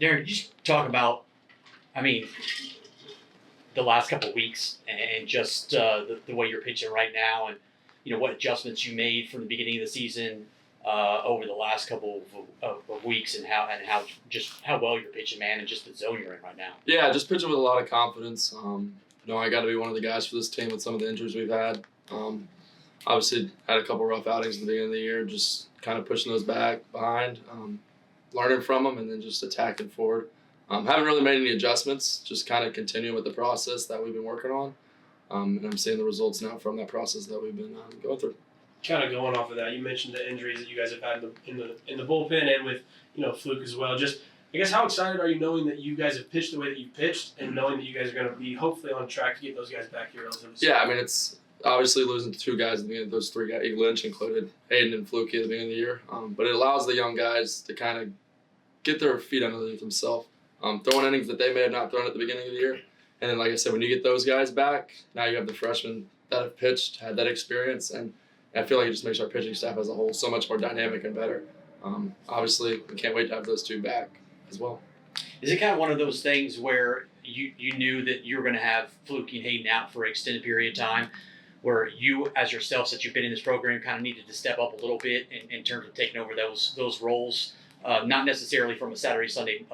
Darin, you just talk about, I mean, the last couple of weeks and just the way you're pitching right now, and what adjustments you made from the beginning of the season over the last couple of weeks, and how well you're pitching, man, and just the zone you're in right now. Yeah, just pitching with a lot of confidence. I got to be one of the guys for this team with some of the injuries we've had. Obviously, had a couple rough outings at the beginning of the year, just kind of pushing those behind, learning from them, and then just attacking forward. Haven't really made any adjustments, just kind of continuing with the process that we've been working on. And I'm seeing the results now from that process that we've been going through. Kind of going off of that, you mentioned the injuries that you guys have had in the bullpen and with Fluke as well. Just I guess how excited are you knowing that you guys have pitched the way that you've pitched, and knowing that you guys are going to be hopefully on track to get those guys back here relatively soon? Yeah, I mean it's obviously losing two guys at the beginning of those three guys, Lynch included, Hayden and Fluke at the beginning of the year. But it allows the young guys to kind of get their feet underneath themselves, throwing innings that they may have not thrown at the beginning of the year. And then, like I said, when you get those guys back, now you have the freshmen that have pitched, had that experience, and I feel like it just makes our pitching staff as a whole so much more dynamic and better. Obviously, we can't wait to have those two back as well. Is it kind of one of those things where you knew that you were going to have Fluke and Hayden out for an extended period of time, where you, as yourself, since you've been in this program, kind of needed to step up a little bit in terms of taking over those roles, not necessarily from a Saturday, Sunday,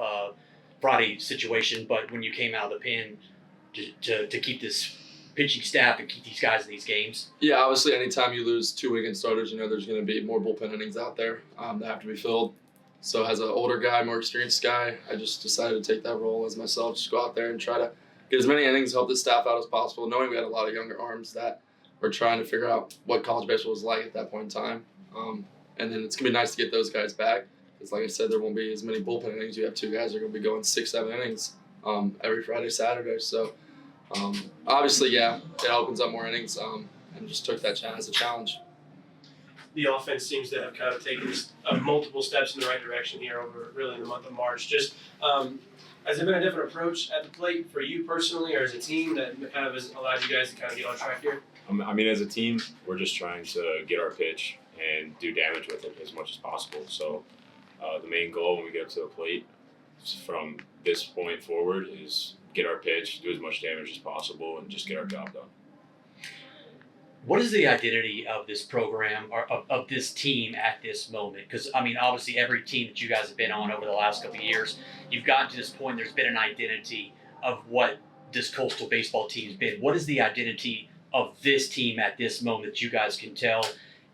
Friday situation, but when you came out of the pen to keep this pitching staff and keep these guys in these games? Yeah, obviously, anytime you lose two weekend starters, there's going to be more bullpen innings out there that have to be filled. So as an older guy, more experienced guy, I just decided to take that role as myself, just go out there and try to get as many innings, help the staff out as possible, knowing we had a lot of younger arms that were trying to figure out what college baseball was like at that point in time. And then it's going to be nice to get those guys back. Because like I said, there won't be as many bullpen innings. You have two guys that are going to be going 6-7 innings every Friday, Saturday. So obviously, yeah, it opens up more innings and just took that as a challenge. The offense seems to have kind of taken multiple steps in the right direction here over really in the month of March. Just has there been a different approach at the plate for you personally or as a team that kind of has allowed you guys to kind of get on track here? I mean, as a team, we're just trying to get our pitch and do damage with it as much as possible. So the main goal when we get up to the plate from this point forward is get our pitch, do as much damage as possible, and just get our job done. What is the identity of this program or of this team at this moment? Because, I mean, obviously every team that you guys have been on over the last couple of years, you've gotten to this point, there's been an identity of what this Coastal baseball team has been. What is the identity of this team at this moment that you guys can tell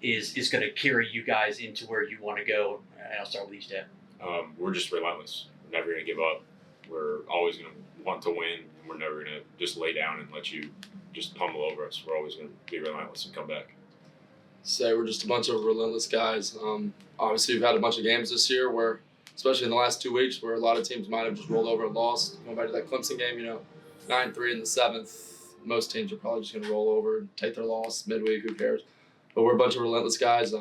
is going to carry you guys into where you want to go? And I'll start with you, Steph. We're just relentless. We're never going to give up. We're always going to want to win, and we're never going to just lay down and let you just pummel over us. We're always going to be relentless and come back. So we're just a bunch of relentless guys. Obviously, we've had a bunch of games this year where, especially in the last 2 weeks, where a lot of teams might have just rolled over and lost. Going back to that Clemson game, 9-3 in the 7th, most teams are probably just going to roll over and take their loss midweek. Who cares? But we're a bunch of relentless guys.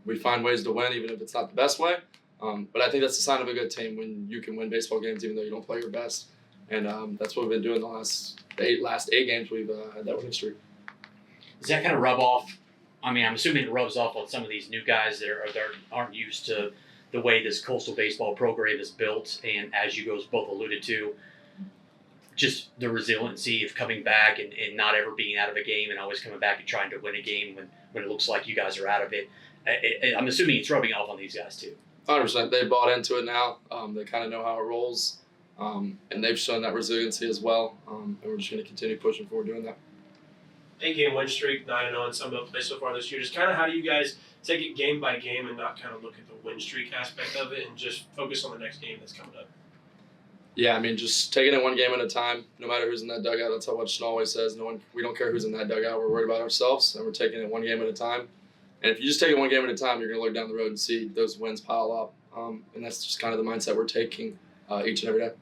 We find ways to win, even if it's not the best way. But I think that's a sign of a good team when you can win baseball games even though you don't play your best. And that's what we've been doing the last eight games. We've had that winning streak. Does that kind of rub off? I mean, I'm assuming it rubs off on some of these new guys that aren't used to the way this Coastal baseball program is built. And as you guys both alluded to, just the resiliency of coming back and not ever being out of a game and always coming back and trying to win a game when it looks like you guys are out of it. I'm assuming it's rubbing off on these guys too. 100%. They've bought into it now. They kind of know how it rolls. And they've shown that resiliency as well. And we're just going to continue pushing forward doing that. 8-game win streak, 9-0 in Sun Belt play so far this year. Just kind of how do you guys take it game by game and not kind of look at the win streak aspect of it and just focus on the next game that's coming up? Yeah, I mean, just taking it one game at a time, no matter who's in that dugout. That's what Shin always says. We don't care who's in that dugout. We're worried about ourselves, and we're taking it one game at a time. And if you just take it one game at a time, you're going to look down the road and see those wins pile up. And that's just kind of the mindset we're taking each and every day.